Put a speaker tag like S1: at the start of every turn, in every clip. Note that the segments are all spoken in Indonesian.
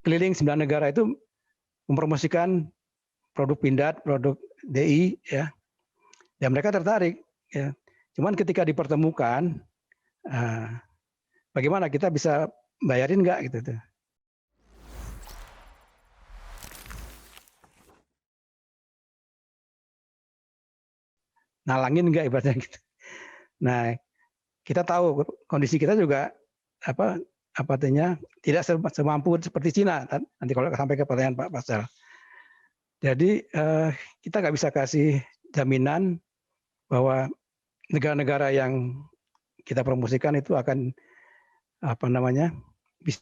S1: keliling 9 negara itu mempromosikan produk Pindad, produk DI, ya, dan mereka tertarik. Ya. Cuman ketika dipertemukan, bagaimana kita bisa bayarin nggak gitu tuh? Nalangin nggak ibaratnya gitu. Nah, kita tahu kondisi kita juga apa artinya tidak semampu seperti Cina. Nanti kalau sampai ke pertanyaan Pak Pasal. Jadi kita nggak bisa kasih jaminan bahwa negara-negara yang kita promosikan itu akan bisa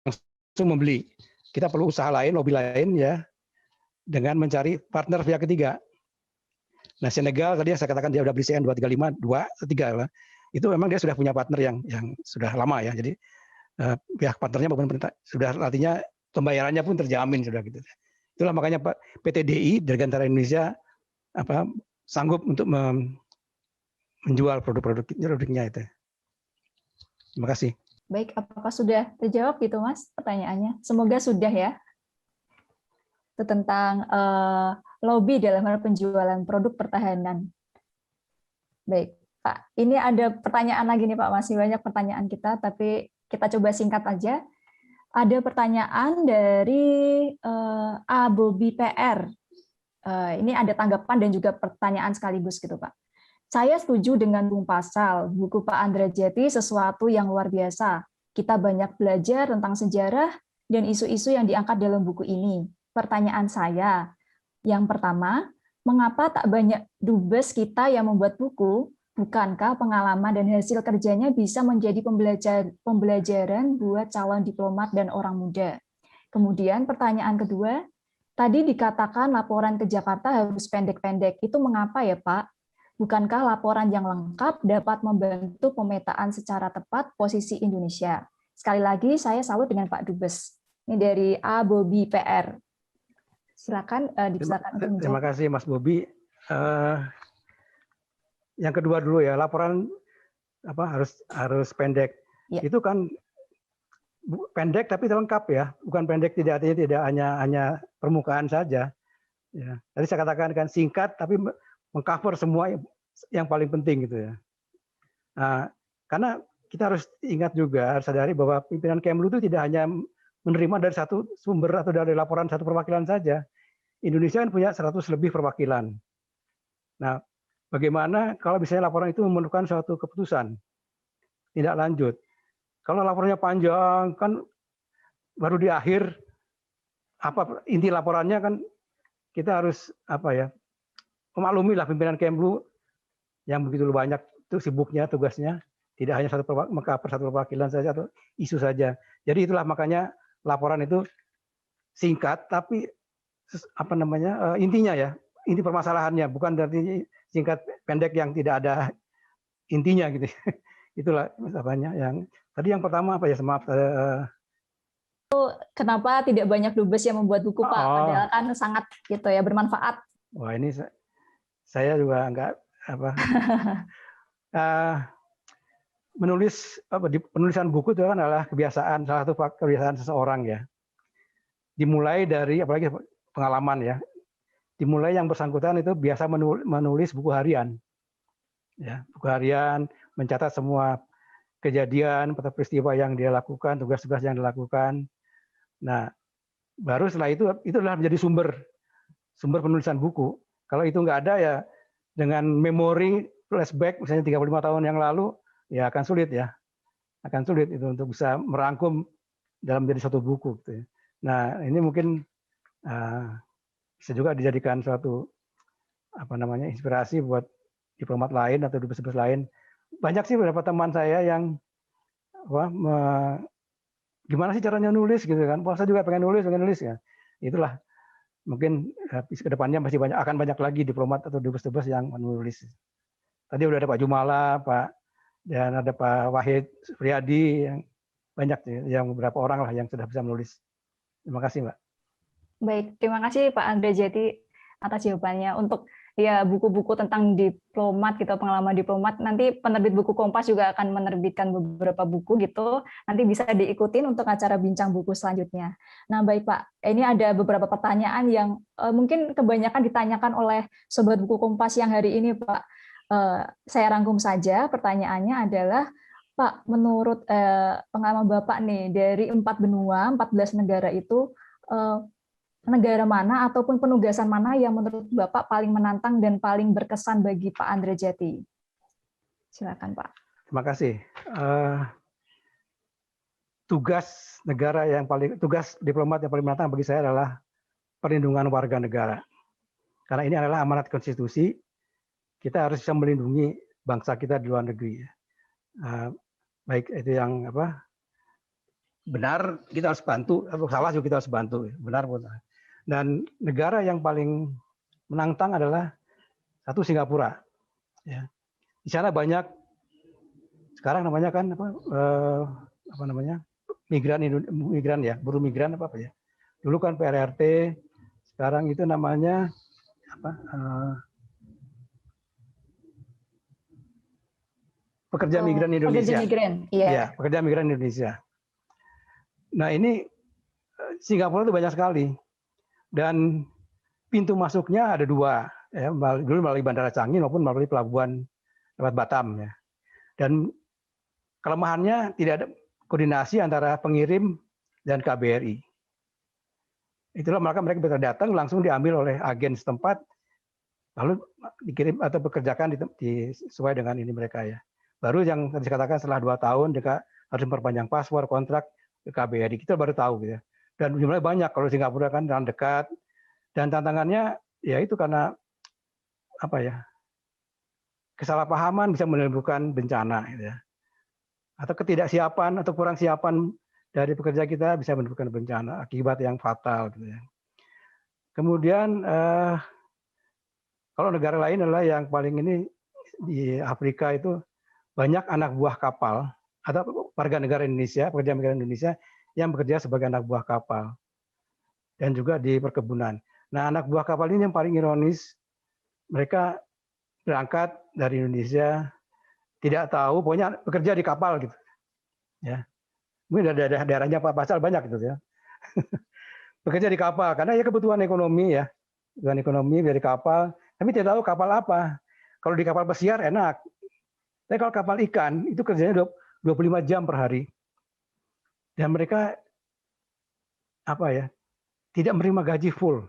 S1: langsung membeli. Kita perlu usaha lain, lobby lain ya, dengan mencari partner pihak ketiga. Nah, Senegal tadi yang saya katakan dia sudah beli CN 235, 3 itu memang dia sudah punya partner yang sudah lama ya. Jadi pihak partnernya maupun pemerintah sudah, artinya pembayarannya pun terjamin sudah gitu. Itulah makanya Pak PT DI Dirgantara Indonesia sanggup untuk menjual produknya itu. Terima kasih.
S2: Baik, apakah sudah terjawab gitu Mas pertanyaannya? Semoga sudah ya. Itu tentang lobby dalam hal penjualan produk pertahanan. Baik, Pak. Ini ada pertanyaan lagi nih Pak, masih banyak pertanyaan kita, tapi kita coba singkat aja. Ada pertanyaan dari A. Bobby PR. Ini ada tanggapan dan juga pertanyaan sekaligus gitu Pak. Saya setuju dengan Bung Pasal, buku Pak Andra Jeti sesuatu yang luar biasa. Kita banyak belajar tentang sejarah dan isu-isu yang diangkat dalam buku ini. Pertanyaan saya, yang pertama, mengapa tak banyak dubes kita yang membuat buku? Bukankah pengalaman dan hasil kerjanya bisa menjadi pembelajaran buat calon diplomat dan orang muda? Kemudian pertanyaan kedua, tadi dikatakan laporan ke Jakarta harus pendek-pendek. Itu mengapa ya Pak? Bukankah laporan yang lengkap dapat membantu pemetaan secara tepat posisi Indonesia? Sekali lagi, saya salut dengan Pak Dubes. Ini dari A. Bobby PR. Silakan dipersilakan.
S1: Terima kasih Mas Bobby. Yang kedua dulu ya, laporan harus pendek. Ya. Itu kan pendek tapi lengkap ya, bukan pendek tidak hanya permukaan saja. Ya. Tadi saya katakan kan singkat tapi mengcover semua yang paling penting gitu ya. Nah, karena kita harus ingat juga, harus sadari bahwa pimpinan Kemlu itu tidak hanya menerima dari satu sumber atau dari laporan satu perwakilan saja. Indonesia kan punya 100 lebih perwakilan. Nah, bagaimana kalau misalnya laporan itu memerlukan suatu keputusan, tidak lanjut. Kalau laporannya panjang, kan baru di akhir, inti laporannya kan kita harus memaklumi lah pimpinan Kemlu yang begitu banyak itu sibuknya tugasnya, tidak hanya mengcover satu perwakilan saja atau isu saja. Jadi itulah makanya laporan itu singkat tapi intinya ya, inti permasalahannya, bukan dari singkat pendek yang tidak ada intinya gitu. Itulah apanya yang tadi yang pertama maaf.
S2: Kenapa tidak banyak dubes yang membuat buku Pak? Padahal kan sangat gitu ya bermanfaat.
S1: Wah ini saya juga enggak menulis di penulisan buku itu kan adalah kebiasaan, salah satu kebiasaan seseorang ya. Dimulai dari apalagi pengalaman ya. Dimulai yang bersangkutan itu biasa menulis buku harian. Ya, buku harian mencatat semua kejadian atau peristiwa yang dia lakukan, tugas-tugas yang dilakukan. Nah, baru setelah itu adalah menjadi sumber penulisan buku. Kalau itu nggak ada ya dengan memori flashback misalnya 35 tahun yang lalu ya akan sulit ya. Akan sulit itu untuk bisa merangkum dalam menjadi satu buku gitu ya. Nah, ini mungkin bisa juga dijadikan suatu inspirasi buat diplomat lain atau dubes-dubes lain. Banyak sih beberapa teman saya yang gimana sih caranya nulis gitu kan. Saya juga pengen nulis ya. Itulah mungkin ke depannya masih akan banyak lagi diplomat atau dubes-dubes yang menulis. Tadi udah ada Pak Jumala, dan ada Pak Wahid Supriyadi, yang banyak yang beberapa orang lah yang sudah bisa menulis. Terima kasih Mbak.
S2: Baik, terima kasih Pak Andra Jeti atas jawabannya. Untuk ya buku-buku tentang diplomat gitu, pengalaman diplomat. Nanti penerbit buku Kompas juga akan menerbitkan beberapa buku gitu. Nanti bisa diikutin untuk acara bincang buku selanjutnya. Nah, baik Pak, ini ada beberapa pertanyaan yang mungkin kebanyakan ditanyakan oleh sobat buku Kompas yang hari ini, Pak. Saya rangkum saja. Pertanyaannya adalah, Pak, menurut pengalaman Bapak nih dari 4 benua, 14 negara itu, negara mana ataupun penugasan mana yang menurut Bapak paling menantang dan paling berkesan bagi Pak Andrajati? Silakan Pak.
S1: Terima kasih. Tugas diplomat yang paling menantang bagi saya adalah perlindungan warga negara. Karena ini adalah amanat konstitusi, kita harus bisa melindungi bangsa kita di luar negeri. Baik itu yang benar kita harus bantu, atau salah juga kita harus bantu. Benar pun. Dan negara yang paling menantang adalah satu Singapura. Ya. Di sana banyak sekarang namanya kan migran ya, buruh migran apa ya. Dulu kan PRRT, sekarang itu namanya pekerja migran Indonesia.
S2: Iya.
S1: Pekerja migran Indonesia. Nah ini Singapura itu banyak sekali. Dan pintu masuknya ada 2, ya, dulu melalui Bandara Changi maupun melalui pelabuhan lewat Batam. Ya. Dan kelemahannya tidak ada koordinasi antara pengirim dan KBRI. Itulah maka mereka bisa datang langsung diambil oleh agen setempat, lalu dikirim atau bekerjakan sesuai dengan ini mereka ya. Baru yang tadi dikatakan setelah 2 tahun mereka harus memperpanjang paspor, kontrak ke KBRI. Kita baru tahu gitu ya. Dan jumlahnya banyak kalau Singapura kan dalam dekat. Dan tantangannya ya itu karena kesalahpahaman bisa menimbulkan bencana gitu ya. Atau ketidaksiapan atau kurang siapan dari pekerja kita bisa menimbulkan bencana akibat yang fatal gitu ya. Kemudian kalau negara lain adalah yang paling ini di Afrika itu banyak anak buah kapal atau warga negara Indonesia, pekerja migran Indonesia yang bekerja sebagai anak buah kapal dan juga di perkebunan. Nah, anak buah kapal ini yang paling ironis, mereka berangkat dari Indonesia, tidak tahu, pokoknya bekerja di kapal gitu. Ya, mungkin ada daerahnya Pak Pasal banyak gitu ya. Bekerja di kapal karena ya kebutuhan ekonomi ya, kebutuhan ekonomi dari kapal, tapi tidak tahu kapal apa. Kalau di kapal pesiar enak, tapi kalau kapal ikan itu kerjanya 25 jam per hari. Dan mereka tidak menerima gaji full.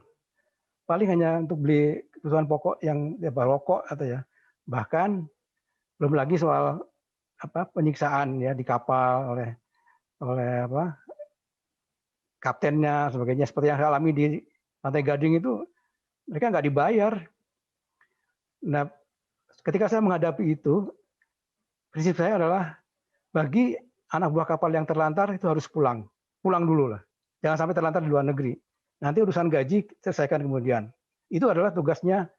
S1: Paling hanya untuk beli kebutuhan pokok yang rokok atau ya. Bahkan belum lagi soal penyiksaan ya di kapal oleh kaptennya sebagainya, seperti yang saya alami di Pantai Gading itu, mereka nggak dibayar. Nah, ketika saya menghadapi itu, prinsip saya adalah bagi anak buah kapal yang terlantar itu harus pulang dulu lah. Jangan sampai terlantar di luar negeri. Nanti urusan gaji selesaikan kemudian. Itu adalah tugasnya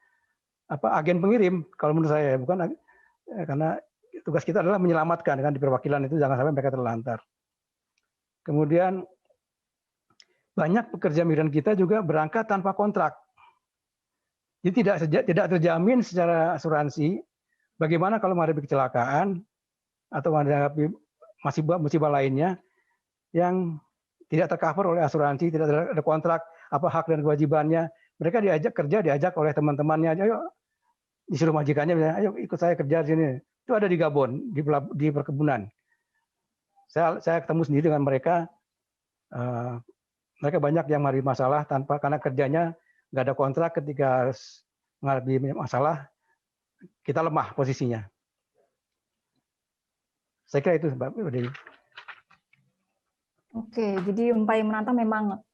S1: agen pengirim kalau menurut saya, bukan karena tugas kita adalah menyelamatkan kan di perwakilan itu jangan sampai mereka terlantar. Kemudian banyak pekerja migran kita juga berangkat tanpa kontrak. Jadi tidak terjamin secara asuransi bagaimana kalau menghadapi kecelakaan atau menghadapi musibah lainnya yang tidak tercover oleh asuransi, tidak ada kontrak, apa hak dan kewajibannya. Mereka diajak oleh teman-temannya, ayo disuruh majikannya, ayo ikut saya kerja di sini. Itu ada di Gabon, di perkebunan. Saya ketemu sendiri dengan mereka. Mereka banyak yang menghadapi masalah karena kerjanya nggak ada kontrak. Ketika harus menghadapi masalah, kita lemah posisinya. Saya kira itu, Mbak Dewi.
S2: Oke, jadi yang paling menantang memang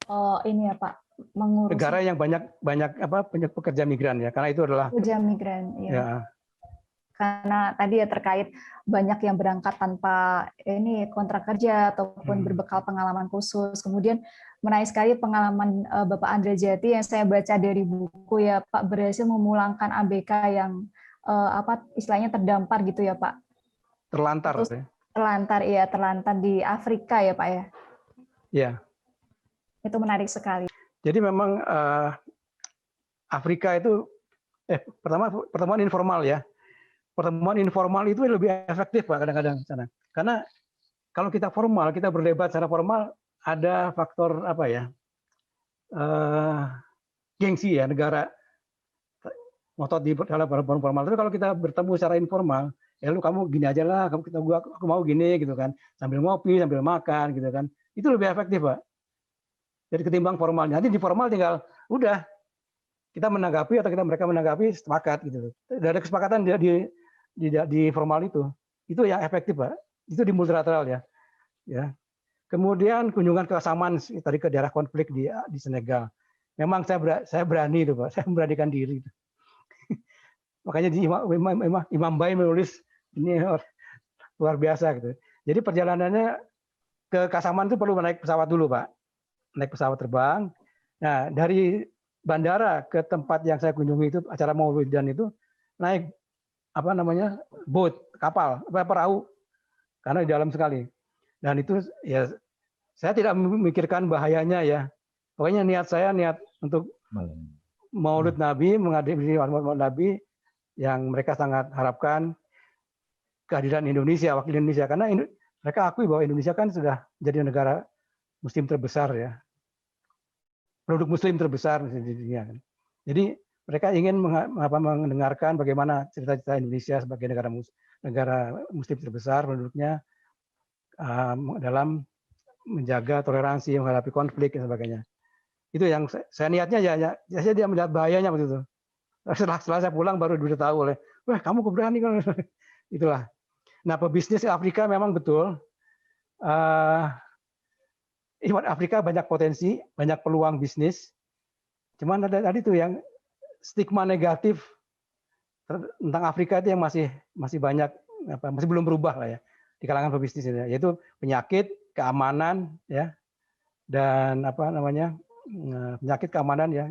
S2: ini ya Pak, mengurus
S1: negara yang banyak pekerja migran ya, karena itu adalah
S2: pekerja migran
S1: ya.
S2: Karena tadi ya terkait banyak yang berangkat tanpa ini kontrak kerja ataupun berbekal pengalaman khusus. Kemudian menarik sekali pengalaman Bapak Andrajati yang saya baca dari buku ya Pak, berhasil memulangkan ABK yang istilahnya terdampar gitu ya Pak.
S1: Terlantar.
S2: Terus, terlantar di Afrika ya Pak ya.
S1: Iya.
S2: Itu menarik sekali.
S1: Jadi memang Afrika itu pertemuan informal ya. Pertemuan informal itu lebih efektif Pak kadang-kadang sana. Karena kalau kita formal, kita berdebat secara formal, ada faktor apa ya? Gengsi ya, negara ngotot di dalam pertemuan formal. Tapi kalau kita bertemu secara informal, ya lu kamu gini aja lah, aku mau gini gitu kan, sambil ngopi, sambil makan gitu kan, itu lebih efektif Pak. Jadi ketimbang formalnya, nanti di formal tinggal udah kita menanggapi atau mereka menanggapi sepakat gitu. Tidak ada kesepakatan di formal itu yang efektif Pak. Itu di multilateral ya. Kemudian kunjungan ke Saman tadi ke daerah konflik di Senegal. Memang saya berani itu Pak, saya memberanikan diri. Makanya Imam Bay menulis ini luar biasa gitu. Jadi perjalanannya ke Kasaman itu perlu naik pesawat dulu Pak, naik pesawat terbang. Nah dari bandara ke tempat yang saya kunjungi itu acara Maulidan itu naik boat, kapal, perahu karena di dalam sekali. Dan itu ya saya tidak memikirkan bahayanya ya. Pokoknya niat untuk Maulid Nabi, menghadiri Maulid Nabi yang mereka sangat harapkan kehadiran Indonesia, wakil Indonesia, karena mereka akui bahwa Indonesia kan sudah jadi negara Muslim terbesar ya, produk Muslim terbesar di dunia. Jadi mereka ingin mendengarkan bagaimana cerita-cerita Indonesia sebagai negara Muslim terbesar, penduduknya dalam menjaga toleransi, menghadapi konflik dan sebagainya. Itu yang saya niatnya saya dia melihat bahayanya waktu itu. Setelah saya pulang baru tahu oleh, wah kamu keberani kan. Itulah. Nah pebisnis Afrika memang betul. Afrika banyak potensi, banyak peluang bisnis. Cuman ada tadi tuh yang stigma negatif tentang Afrika itu yang masih banyak masih belum berubah lah ya di kalangan pebisnis ini, yaitu penyakit, keamanan ya, dan penyakit keamanan ya.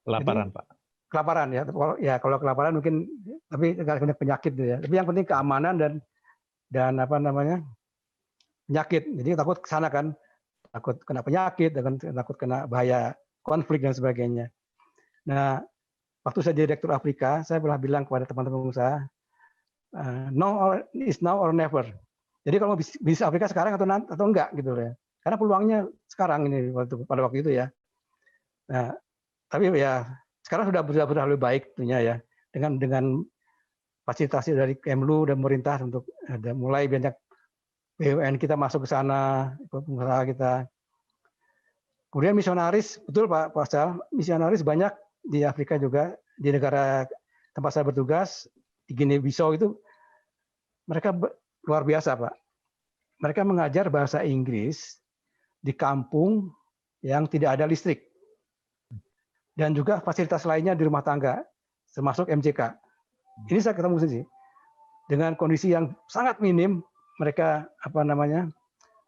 S3: Kelaparan
S1: Jadi,
S3: Pak.
S1: Kelaparan ya. Ya kalau kelaparan mungkin, tapi nggak banyak penyakit ya. Tapi yang penting keamanan dan penyakit. Jadi takut ke sana kan, takut kena penyakit, takut kena bahaya konflik dan sebagainya. Nah, waktu saya jadi direktur Afrika, saya pernah bilang kepada teman-teman pengusaha, now or never. Jadi kalau bisnis Afrika sekarang atau enggak gitu ya. Karena peluangnya sekarang ini pada waktu itu ya. Nah, tapi ya sekarang sudah lebih baik tentunya ya, dengan fasilitasi dari Kemlu dan pemerintah untuk ada mulai banyak BUMN kita masuk ke sana, pengusaha kita. Kemudian misionaris, betul Pak Pascal, misionaris banyak di Afrika juga, di negara tempat saya bertugas di Guinea-Bissau itu mereka luar biasa Pak. Mereka mengajar bahasa Inggris di kampung yang tidak ada listrik. Dan juga fasilitas lainnya di rumah tangga, termasuk MJK. Ini saya ketemu sih, dengan kondisi yang sangat minim, mereka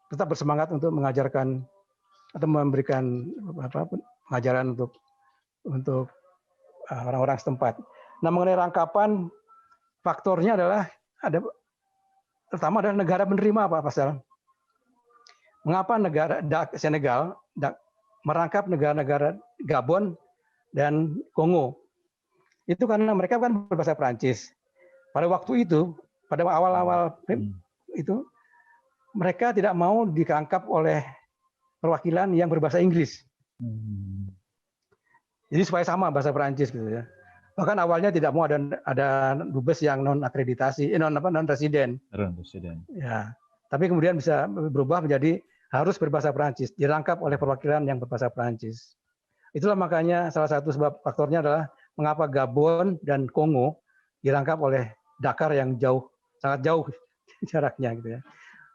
S1: tetap bersemangat untuk mengajarkan atau memberikan pengajaran untuk orang-orang setempat. Nah mengenai rangkapan, faktornya adalah pertama adalah negara menerima Pak Pascal. Mengapa negara Senegal merangkap negara-negara Gabon dan Kongo? Itu karena mereka kan berbahasa Perancis. Pada waktu itu, pada awal-awal itu, mereka tidak mau dirangkap oleh perwakilan yang berbahasa Inggris. Jadi supaya sama bahasa Perancis gitu ya. Bahkan awalnya tidak mau ada dubes yang non akreditasi, non residen. Ya. Tapi kemudian bisa berubah menjadi harus berbahasa Perancis, dirangkap oleh perwakilan yang berbahasa Perancis. Itulah makanya salah satu sebab faktornya adalah mengapa Gabon dan Kongo dirangkap oleh Dakar yang sangat jauh jaraknya gitu ya.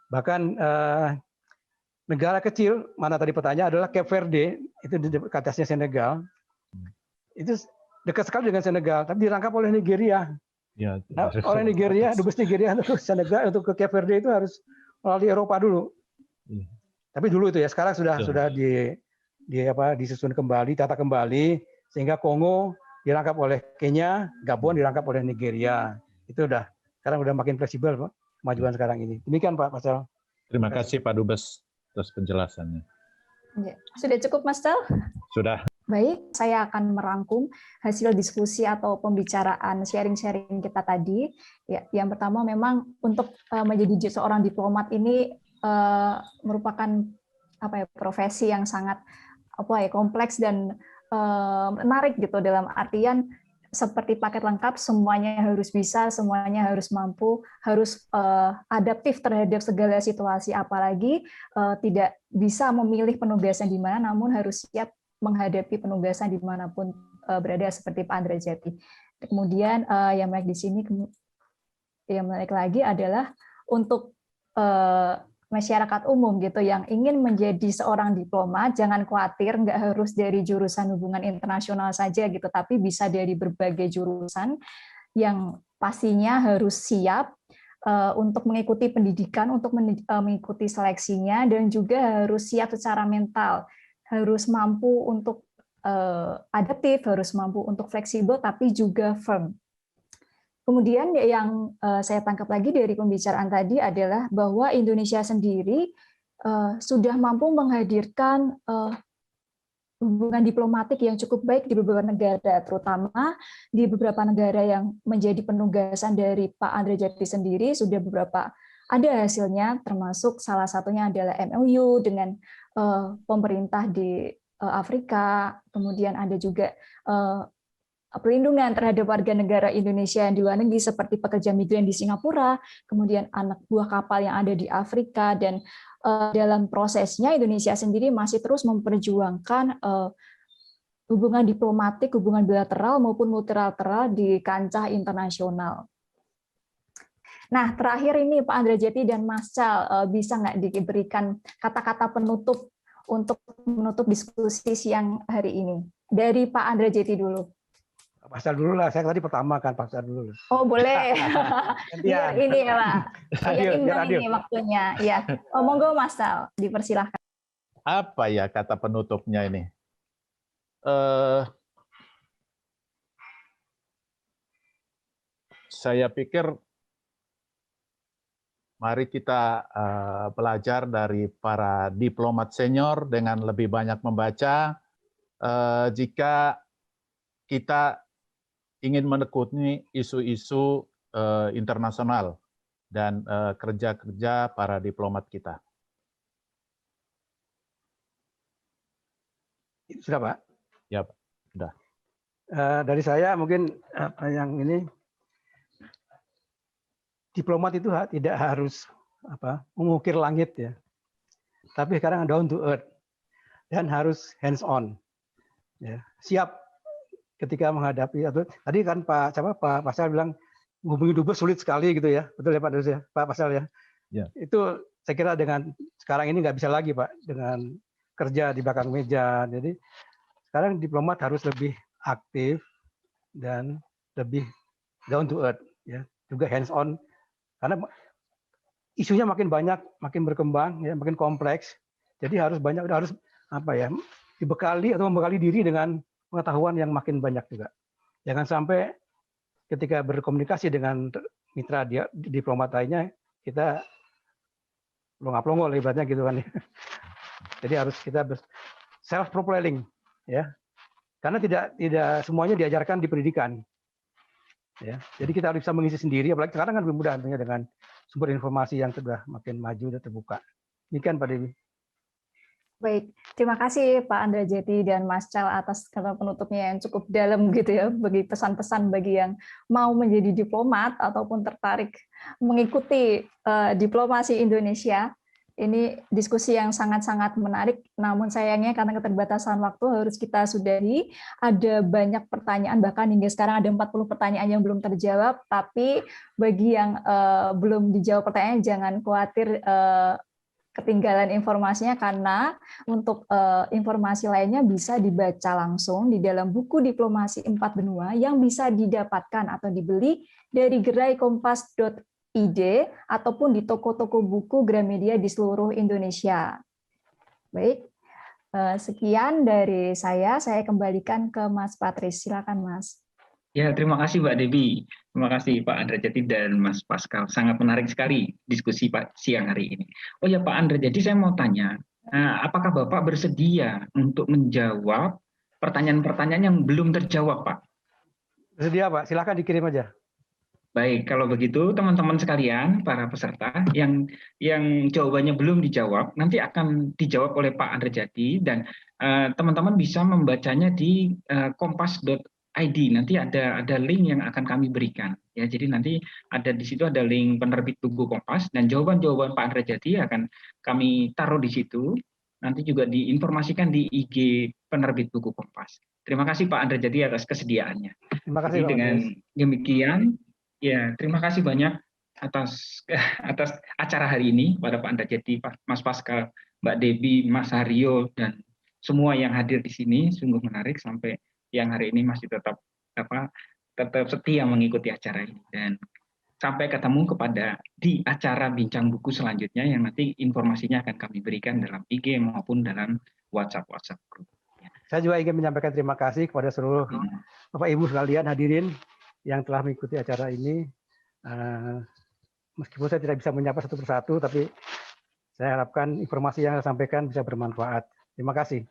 S1: Bahkan negara kecil, mana tadi pertanyaan adalah Cape Verde, itu di atasnya Senegal. Itu dekat sekali dengan Senegal, tapi dirangkap oleh Nigeria. Ya, oleh Nigeria, dubes Nigeria untuk Senegal, untuk ke Cape Verde itu harus melalui Eropa dulu. Tapi dulu itu ya, sekarang sudah disusun kembali, tata kembali, sehingga Kongo dirangkap oleh Kenya, Gabon dirangkap oleh Nigeria. Itu sekarang udah makin fleksibel Pak, kemajuan sekarang ini. Demikian Pak Pascal.
S3: Terima kasih Pak Dubes atas penjelasannya.
S2: Sudah cukup Mas Cal?
S3: Sudah.
S2: Baik, saya akan merangkum hasil diskusi atau pembicaraan sharing-sharing kita tadi. Ya, yang pertama memang untuk menjadi seorang diplomat ini merupakan profesi yang sangat kompleks dan menarik gitu, dalam artian seperti paket lengkap, semuanya harus bisa, semuanya harus mampu, harus adaptif terhadap segala situasi, apalagi tidak bisa memilih penugasan di mana, namun harus siap menghadapi penugasan dimanapun berada, seperti Pak Andra Jati. Kemudian yang menarik di sini, yang menarik lagi adalah untuk masyarakat umum gitu yang ingin menjadi seorang diplomat, jangan khawatir, nggak harus dari jurusan hubungan internasional saja gitu, tapi bisa dari berbagai jurusan yang pastinya harus siap untuk mengikuti pendidikan, untuk mengikuti seleksinya, dan juga harus siap secara mental, harus mampu untuk adaptif, harus mampu untuk fleksibel, tapi juga firm. Kemudian yang saya tangkap lagi dari pembicaraan tadi adalah bahwa Indonesia sendiri sudah mampu menghadirkan hubungan diplomatik yang cukup baik di beberapa negara, terutama di beberapa negara yang menjadi penugasan dari Pak Andra Jati sendiri, sudah beberapa ada hasilnya, termasuk salah satunya adalah MOU dengan pemerintah di Afrika, kemudian ada juga perlindungan terhadap warga negara Indonesia yang di luar negeri seperti pekerja migran di Singapura, kemudian anak buah kapal yang ada di Afrika, dan dalam prosesnya Indonesia sendiri masih terus memperjuangkan hubungan diplomatik, hubungan bilateral maupun multilateral di kancah internasional. Nah, terakhir ini Pak Andra Jati dan Mas Cal, bisa nggak diberikan kata-kata penutup untuk menutup diskusi siang hari ini? Dari Pak Andra Jati dulu.
S1: Pasal dulu lah, saya tadi pertama kan, pasal dulu.
S2: Oh boleh, biar ini ya Pak, biar imbang ini waktunya. Ya, monggo Mas Sal, dipersilahkan.
S3: Apa ya kata penutupnya ini? Saya pikir mari kita belajar dari para diplomat senior dengan lebih banyak membaca. Jika kita ingin menekuni isu-isu internasional dan kerja-kerja para diplomat kita.
S1: Sudah Pak?
S3: Ya Pak, sudah.
S1: Dari saya mungkin yang ini, diplomat itu tidak harus mengukir langit ya, tapi sekarang down to earth dan harus hands on, ya, siap ketika menghadapi. Tadi kan Pak Pasal bilang hubungi dubes sulit sekali gitu ya, betul ya Pak Dubes ya, Pak Pasal ya.
S3: Ya.
S1: Itu saya kira dengan sekarang ini nggak bisa lagi Pak dengan kerja di belakang meja. Jadi sekarang diplomat harus lebih aktif dan lebih down to earth ya, juga hands on, karena isunya makin banyak, makin berkembang ya, makin kompleks. Jadi harus dibekali atau membekali diri dengan pengetahuan yang makin banyak juga. Jangan sampai ketika berkomunikasi dengan mitra diplomat lainnya, kita pelongo-pelongo lebatnya gitu kan. Jadi harus kita self profiling ya. Karena tidak semuanya diajarkan di pendidikan. Ya. Jadi kita harus bisa mengisi sendiri, apalagi sekarang kan lebih mudah tentunya dengan sumber informasi yang sudah makin maju dan terbuka. Demikian Pak Dewi.
S2: Baik, terima kasih Pak Andra Jati dan Mas Cal atas kata penutupnya yang cukup dalam gitu ya, bagi pesan-pesan bagi yang mau menjadi diplomat ataupun tertarik mengikuti diplomasi Indonesia. Ini diskusi yang sangat-sangat menarik, namun sayangnya karena keterbatasan waktu harus kita sudahi. Ada banyak pertanyaan, bahkan hingga sekarang ada 40 pertanyaan yang belum terjawab, tapi bagi yang belum dijawab pertanyaannya jangan khawatir ketinggalan informasinya, karena untuk informasi lainnya bisa dibaca langsung di dalam buku Diplomasi 4 Benua yang bisa didapatkan atau dibeli dari geraikompas.id ataupun di toko-toko buku Gramedia di seluruh Indonesia. Baik, sekian dari saya kembalikan ke Mas Patris. Silakan Mas.
S4: Ya, terima kasih Mbak Dewi. Terima kasih Pak Andra Jati dan Mas Pascal. Sangat menarik sekali diskusi Pak siang hari ini. Oh ya Pak Andra Jati, saya mau tanya, apakah Bapak bersedia untuk menjawab pertanyaan-pertanyaan yang belum terjawab, Pak.
S1: Bersedia, Pak. Silakan dikirim aja.
S4: Baik, kalau begitu teman-teman sekalian, para peserta yang jawabannya belum dijawab, nanti akan dijawab oleh Pak Andrajadi dan teman-teman bisa membacanya di kompas.id. Nanti ada link yang akan kami berikan. Ya, jadi nanti ada di situ ada link penerbit buku Kompas dan jawaban-jawaban Pak Andrajadi akan kami taruh di situ. Nanti juga diinformasikan di IG penerbit buku Kompas. Terima kasih Pak Andrajadi atas kesediaannya.
S1: Terima kasih,
S4: Jadi
S1: Pak
S4: dengan
S1: Andreas.
S4: demikian. Ya, terima kasih banyak atas acara hari ini pada Pak Andrajadi, Mas Pascal, Mbak Debbie, Mas Haryo dan semua yang hadir di sini. Sungguh menarik sampai yang hari ini masih tetap setia mengikuti acara ini dan sampai ketemu di acara bincang buku selanjutnya yang nanti informasinya akan kami berikan dalam IG maupun dalam WhatsApp group.
S1: Saya juga ingin menyampaikan terima kasih kepada seluruh Bapak Ibu sekalian hadirin yang telah mengikuti acara ini. Meskipun saya tidak bisa menyapa satu persatu, tapi saya harapkan informasi yang saya sampaikan bisa bermanfaat. Terima kasih.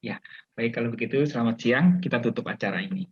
S4: Ya, baik kalau begitu selamat siang, kita tutup acara ini.